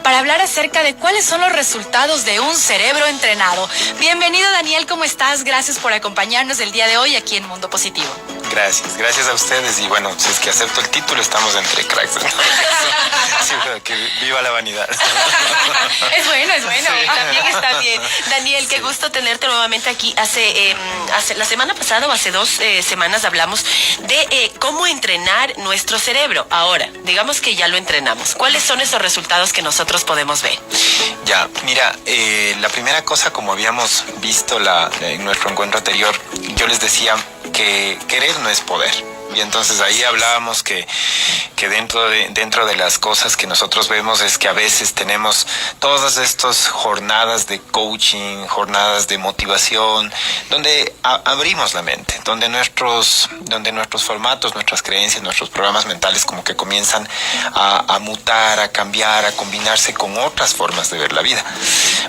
para hablar acerca de cuáles son los resultados de un cerebro entrenado. Bienvenido, Daniel, ¿cómo estás? Gracias por acompañarnos el día de hoy aquí en Mundo Positivo. Gracias a ustedes. Y bueno, si es que acepto el título, estamos entre cracks. Sí, que viva la vanidad. Es bueno, Sí. también está bien. Daniel, qué gusto tenerte nuevamente aquí. La semana pasada o hace 2 semanas hablamos de cómo entrenar nuestro cerebro. Ahora, digamos que ya lo entrenamos. ¿Cuáles son esos resultados que nosotros podemos ver? Ya, mira, la primera cosa, como habíamos visto en nuestro encuentro anterior, yo les decía que querer no es poder. Y entonces ahí hablábamos que dentro de las cosas que nosotros vemos es que a veces tenemos todas estas jornadas de coaching, jornadas de motivación, donde abrimos la mente, donde nuestros formatos, nuestras creencias, nuestros programas mentales como que comienzan a mutar, a cambiar, a combinarse con otras formas de ver la vida.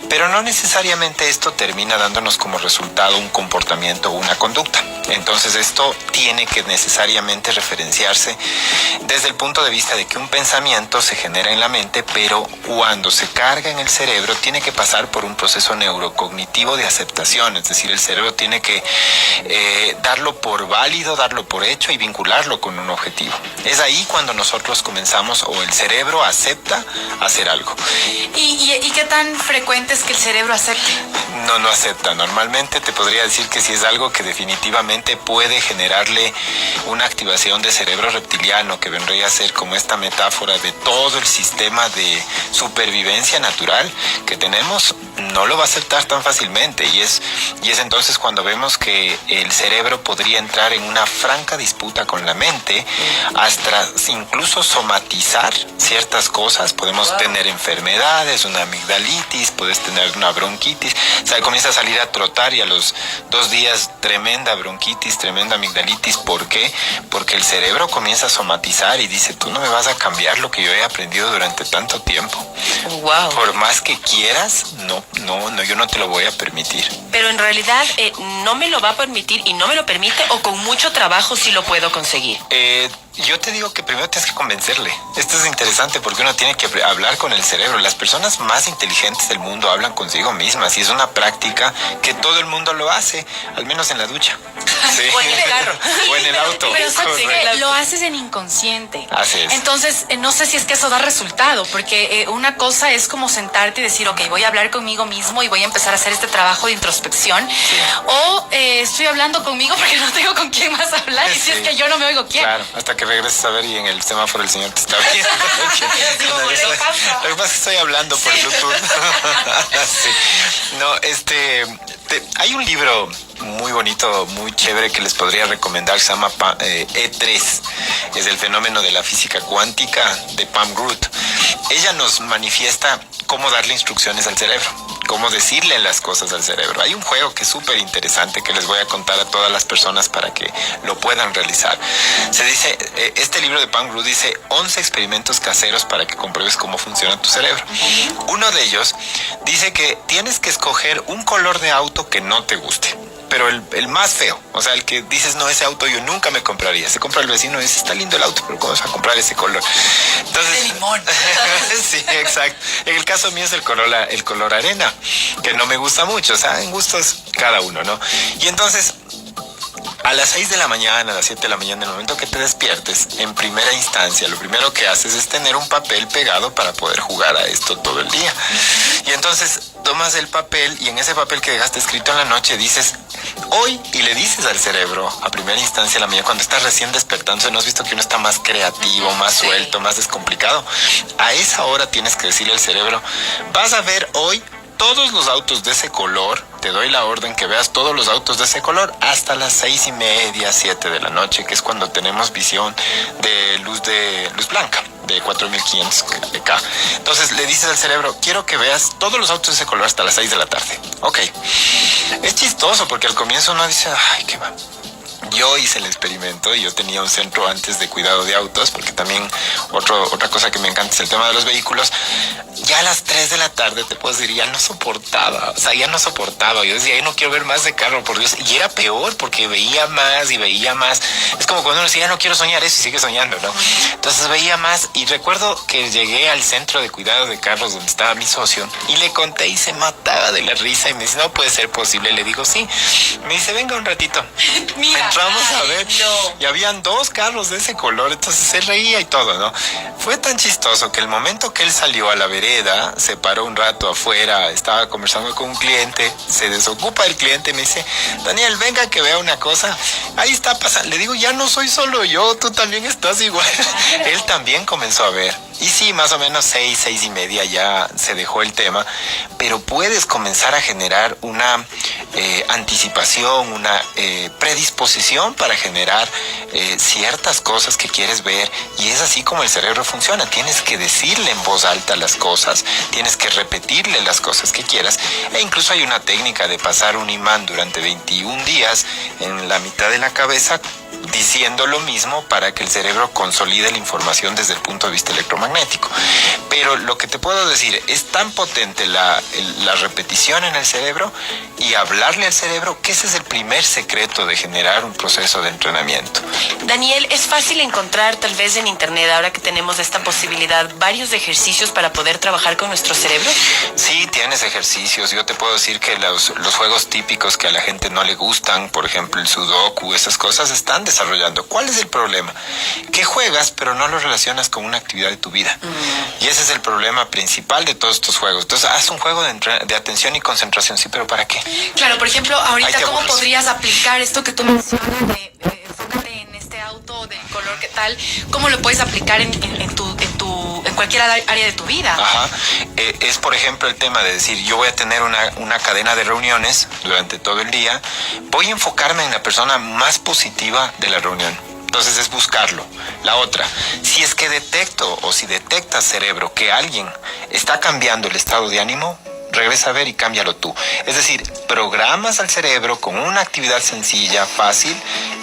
Pero no necesariamente esto termina dándonos como resultado un comportamiento o una conducta. Entonces esto tiene que necesariamente referenciarse desde el punto de vista de que un pensamiento se genera en la mente, pero cuando se carga en el cerebro tiene que pasar por un proceso neurocognitivo de aceptación, es decir, el cerebro tiene que darlo por válido, darlo por hecho y vincularlo con un objetivo. Es ahí cuando nosotros comenzamos o el cerebro acepta hacer algo. ¿Y qué tan frecuente es que el cerebro acepte? No acepta. Normalmente te podría decir que si es algo que definitivamente puede generarle una activación de cerebro reptiliano, que vendría a ser como esta metáfora de todo el sistema de supervivencia natural que tenemos, no lo va a aceptar tan fácilmente. Y es entonces cuando vemos que el cerebro podría entrar en una franca disputa con la mente, hasta incluso somatizar ciertas cosas. Podemos tener enfermedades, una amigdalitis, puedes tener una bronquitis. O sea, comienza a salir a trotar y a los 2 días tremenda bronquitis, tremenda amigdalitis. ¿Por qué? Porque el cerebro comienza a somatizar y dice, tú no me vas a cambiar lo que yo he aprendido durante tanto tiempo. Wow. Por más que quieras, no, yo no te lo voy a permitir. Pero en realidad no me lo va a permitir y no me lo permite, o con mucho trabajo sí lo puedo conseguir. Yo te digo que primero tienes que convencerle. Esto es interesante porque uno tiene que hablar con el cerebro. Las personas más inteligentes del mundo hablan consigo mismas y es una práctica que todo el mundo lo hace, al menos en la ducha. Sí. O en el carro. O en el auto. Pero ¿sabes Correcto. qué? Lo haces en inconsciente. Así es. Entonces, no sé si es que eso da resultado, porque una cosa es como sentarte y decir, ok, voy a hablar conmigo mismo y voy a empezar a hacer este trabajo de introspección. Sí. O estoy hablando conmigo porque no tengo con quién más hablar. Y si es que yo no me oigo, ¿quién? Claro, hasta que regreses a ver y en el semáforo el señor te está viendo. Lo que pasa es que estoy hablando por Bluetooth. Sí. No, hay un libro muy bonito, muy chévere que les podría recomendar, se llama E3, es el fenómeno de la física cuántica de Pam Groot. Ella nos manifiesta cómo darle instrucciones al cerebro, cómo decirle las cosas al cerebro. Hay un juego que es súper interesante que les voy a contar a todas las personas para que lo puedan realizar. Se dice, este libro de Pam Groot dice 11 experimentos caseros para que compruebes cómo funciona tu cerebro. Uno de ellos dice que tienes que escoger un color de auto que no te guste, pero el más feo, o sea, el que dices, no, ese auto yo nunca me compraría. Se compra el vecino y dice, está lindo el auto, pero ¿cómo vas a comprar ese color? Entonces, De limón. Sí, exacto. En el caso mío es el color arena, que no me gusta mucho, o sea, en gustos cada uno, ¿no? Y entonces, a las 6 de la mañana, a las 7 de la mañana, en el momento que te despiertes, en primera instancia, lo primero que haces es tener un papel pegado para poder jugar a esto todo el día. Y entonces tomas el papel y en ese papel que dejaste escrito en la noche dices, hoy, y le dices al cerebro, a primera instancia, la mañana, cuando estás recién despertando, ¿no has visto que uno está más creativo, más suelto, más descomplicado? A esa hora tienes que decirle al cerebro, vas a ver hoy todos los autos de ese color, te doy la orden que veas todos los autos de ese color hasta las 6:30, 7 de la noche, que es cuando tenemos visión de luz blanca, de 4500K. Entonces le dices al cerebro, quiero que veas todos los autos de ese color hasta las 6 de la tarde. Ok. Es chistoso porque al comienzo uno dice, ay, qué va. Yo hice el experimento y yo tenía un centro antes de cuidado de autos, porque también otra cosa que me encanta es el tema de los vehículos. Ya ya a las 3 de la tarde, te puedo decir, ya no soportaba. O sea, ya no soportaba. Yo decía, no quiero ver más de carro, por Dios. Y era peor porque veía más y veía más. Es como cuando uno decía, ya no quiero soñar eso y sigue soñando, ¿no? Entonces veía más. Y recuerdo que llegué al centro de cuidado de carros donde estaba mi socio y le conté y se mataba de la risa y me dice, no puede ser posible. Le digo, sí. Me dice, venga un ratito. Mira, entramos a ver. no. Y habían 2 carros de ese color, entonces se reía y todo, ¿no? Fue tan chistoso que el momento que él salió a la vereda, se paró un rato afuera, estaba conversando con un cliente, se desocupa el cliente y me dice, Daniel, venga que vea una cosa. Ahí está pasando. Le digo, ya no soy solo yo, tú también estás igual. Él también comenzó a ver. Y sí, más o menos 6:30 ya se dejó el tema, pero puedes comenzar a generar una anticipación, una predisposición para generar ciertas cosas que quieres ver, y es así como el cerebro funciona. Tienes que decirle en voz alta las cosas, tienes que repetirle las cosas que quieras, e incluso hay una técnica de pasar un imán durante 21 días en la mitad de la cabeza diciendo lo mismo para que el cerebro consolide la información desde el punto de vista electromagnético. Pero lo que te puedo decir, es tan potente la repetición en el cerebro y hablarle al cerebro, que ese es el primer secreto de generar un proceso de entrenamiento. Daniel, ¿es fácil encontrar tal vez en internet, ahora que tenemos esta posibilidad, varios ejercicios para poder trabajar con nuestro cerebro? Sí, tienes ejercicios. Yo te puedo decir que los juegos típicos que a la gente no le gustan, por ejemplo el sudoku, esas cosas están desarrollando. ¿Cuál es el problema? Que juegas, pero no lo relacionas con una actividad de tu vida. Y ese es el problema principal de todos estos juegos. Entonces, haz un juego de atención y concentración. Sí, pero ¿para qué? Claro, por ejemplo, Ahí ahorita, te ¿cómo aburres. podrías aplicar esto que tú mencionas de enfócate en este auto del color que tal? ¿Cómo lo puedes aplicar en cualquier área de tu vida? Ajá. Es, por ejemplo, el tema de decir, yo voy a tener una cadena de reuniones durante todo el día. Voy a enfocarme en la persona más positiva de la reunión. Entonces es buscarlo. La otra, si es que detecto o si detectas, cerebro, que alguien está cambiando el estado de ánimo, regresa a ver y cámbialo tú. Es decir, programas al cerebro con una actividad sencilla, fácil,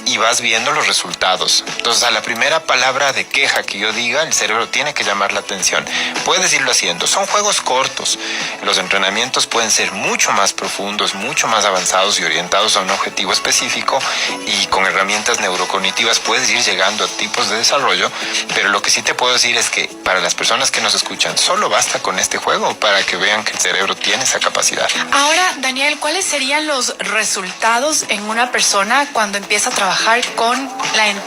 y vas viendo los resultados. Entonces, a la primera palabra de queja que yo diga, el cerebro tiene que llamar la atención. Puedes irlo haciendo. Son juegos cortos. Los entrenamientos pueden ser mucho más profundos, mucho más avanzados y orientados a un objetivo específico, y con herramientas neurocognitivas puedes ir llegando a tipos de desarrollo. Pero lo que sí te puedo decir es que para las personas que nos escuchan, solo basta con este juego para que vean que el cerebro tiene esa capacidad. Ahora, Daniel, ¿cuáles serían los resultados en una persona cuando empieza a trabajar con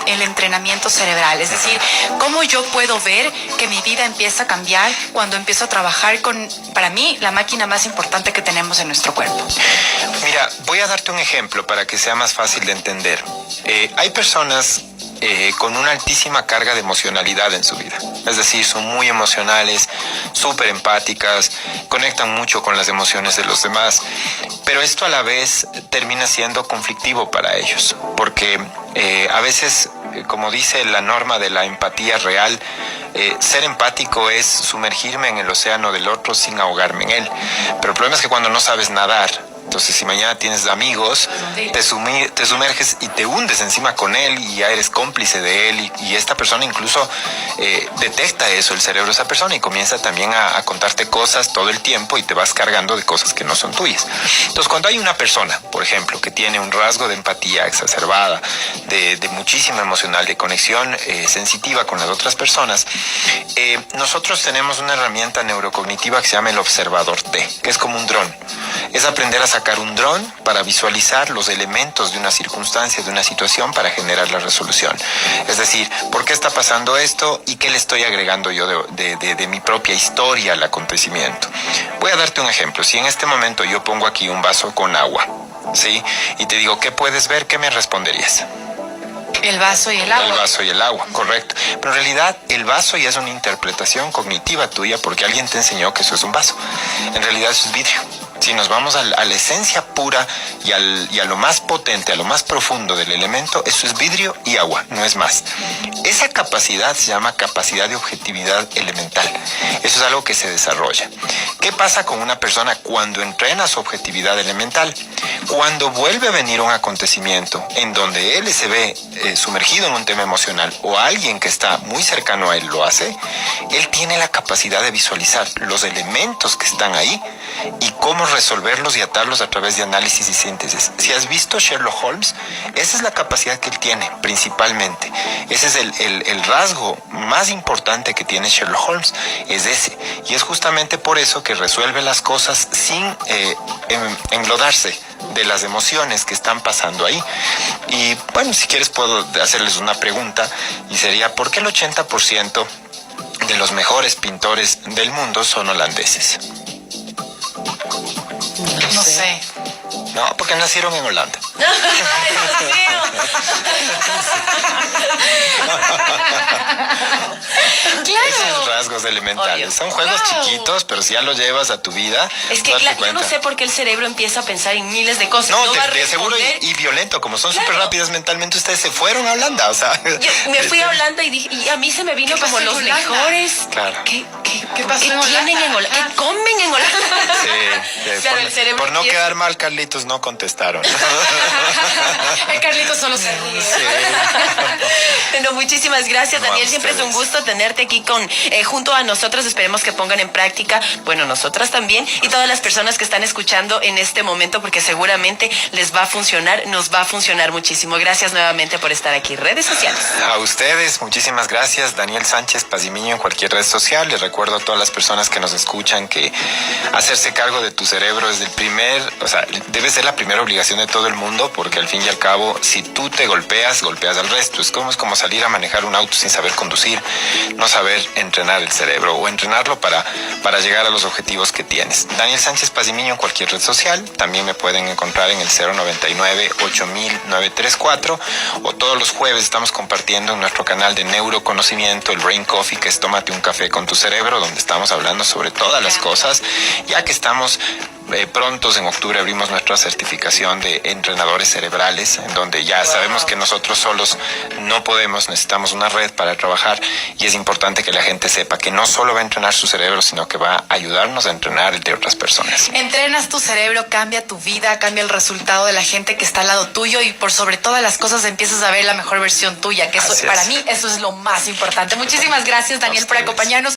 el entrenamiento cerebral? Es decir, ¿cómo yo puedo ver que mi vida empieza a cambiar cuando empiezo a trabajar con, para mí, la máquina más importante que tenemos en nuestro cuerpo? Mira, voy a darte un ejemplo para que sea más fácil de entender. Hay personas con una altísima carga de emocionalidad en su vida. Es decir, son muy emocionales, súper empáticas, conectan mucho con las emociones de los demás, pero esto a la vez termina siendo conflictivo para ellos, porque a veces, como dice la norma de la empatía real, ser empático es sumergirme en el océano del otro sin ahogarme en él. Pero el problema es que cuando no sabes nadar, entonces si mañana tienes amigos, te sumerges y te hundes encima con él y ya eres cómplice de él, y esta persona incluso detecta eso, el cerebro de esa persona, y comienza también a contarte cosas todo el tiempo y te vas cargando de cosas que no son tuyas. Entonces, cuando hay una persona, por ejemplo, que tiene un rasgo de empatía exacerbada, de muchísima emocional, de conexión sensitiva con las otras personas, nosotros tenemos una herramienta neurocognitiva que se llama el observador T, que es como un dron. Es aprender a sacar un dron para visualizar los elementos de una circunstancia, de una situación, para generar la resolución. Es decir, ¿por qué está pasando esto y qué le estoy agregando yo de mi propia historia al acontecimiento? Voy a darte un ejemplo. Si en este momento yo pongo aquí un vaso con agua, ¿sí? Y te digo, ¿qué puedes ver? ¿Qué me responderías? El vaso y el agua. El vaso y el agua, correcto. Pero en realidad el vaso ya es una interpretación cognitiva tuya porque alguien te enseñó que eso es un vaso. En realidad eso es vidrio. Si nos vamos a la esencia pura y a lo más potente, a lo más profundo del elemento, eso es vidrio y agua, no es más. Esa capacidad se llama capacidad de objetividad elemental. Eso es algo que se desarrolla. ¿Qué ¿Qué pasa con una persona cuando entrena su objetividad elemental? Cuando vuelve a venir un acontecimiento en donde él se ve sumergido en un tema emocional o alguien que está muy cercano a él lo hace, él tiene la capacidad de visualizar los elementos que están ahí y cómo resolverlos y atarlos a través de análisis y síntesis. Si has visto Sherlock Holmes, esa es la capacidad que él tiene principalmente. Ese es el rasgo más importante que tiene Sherlock Holmes, es ese. Y es justamente por eso que resuelve las cosas sin englodarse de las emociones que están pasando ahí. Y bueno, si quieres puedo hacerles una pregunta y sería, ¿por qué el 80% de los mejores pintores del mundo son holandeses? No sé. No, porque nacieron en Holanda. Esos rasgos elementales. Obvio. Son juegos Wow. chiquitos, pero si ya lo llevas a tu vida, Es que darte yo no cuenta. sé por qué el cerebro empieza a pensar en miles de cosas. No, va a de seguro responder. y violento, como son Claro. súper rápidas mentalmente, ustedes se fueron a Holanda, o sea. Yo me fui a Holanda y dije, y a mí se me vino ¿Qué como pasó en los Holanda? mejores. Claro. ¿Qué pasó ¿Qué en Holanda? tienen en Holanda? Ah. ¿Qué comen en Holanda? Sí, Claro, el cerebro por no empieza- quedar mal, Carlitos, no contestaron. El Carlito solo se ríe. Bueno, muchísimas gracias, No, a Daniel. Siempre es un ustedes. gusto tenerte aquí junto a nosotros. Esperemos que pongan en práctica, bueno, nosotras también, y todas las personas que están escuchando en este momento, porque seguramente les va a funcionar, nos va a funcionar muchísimo. Gracias nuevamente por estar aquí. Redes sociales. A ustedes, muchísimas gracias. Daniel Sánchez Pazimiño en cualquier red social. Les recuerdo a todas las personas que nos escuchan que hacerse cargo de tu cerebro es debe ser la primera obligación de todo el mundo, porque al fin y al cabo, si tú te golpeas al resto. Es como salir a manejar un auto sin saber conducir, no saber entrenar el cerebro o entrenarlo para llegar a los objetivos que tienes. Daniel Sánchez Pazimiño en cualquier red social. También me pueden encontrar en el 099-8000-934, o todos los jueves estamos compartiendo en nuestro canal de neuroconocimiento el Brain Coffee, que es Tómate un café con tu cerebro, donde estamos hablando sobre todas las cosas, ya que estamos prontos. En octubre abrimos nuestra certificación de entrenadores cerebrales, en donde ya sabemos que nosotros solos no podemos, necesitamos una red para trabajar, y es importante que la gente sepa que no solo va a entrenar su cerebro, sino que va a ayudarnos a entrenar el de otras personas. Entrenas tu cerebro, cambia tu vida, cambia el resultado de la gente que está al lado tuyo, y por sobre todas las cosas empiezas a ver la mejor versión tuya, que eso, Así es. para mí eso es lo más importante. Muchísimas gracias, Daniel, por ustedes. acompañarnos.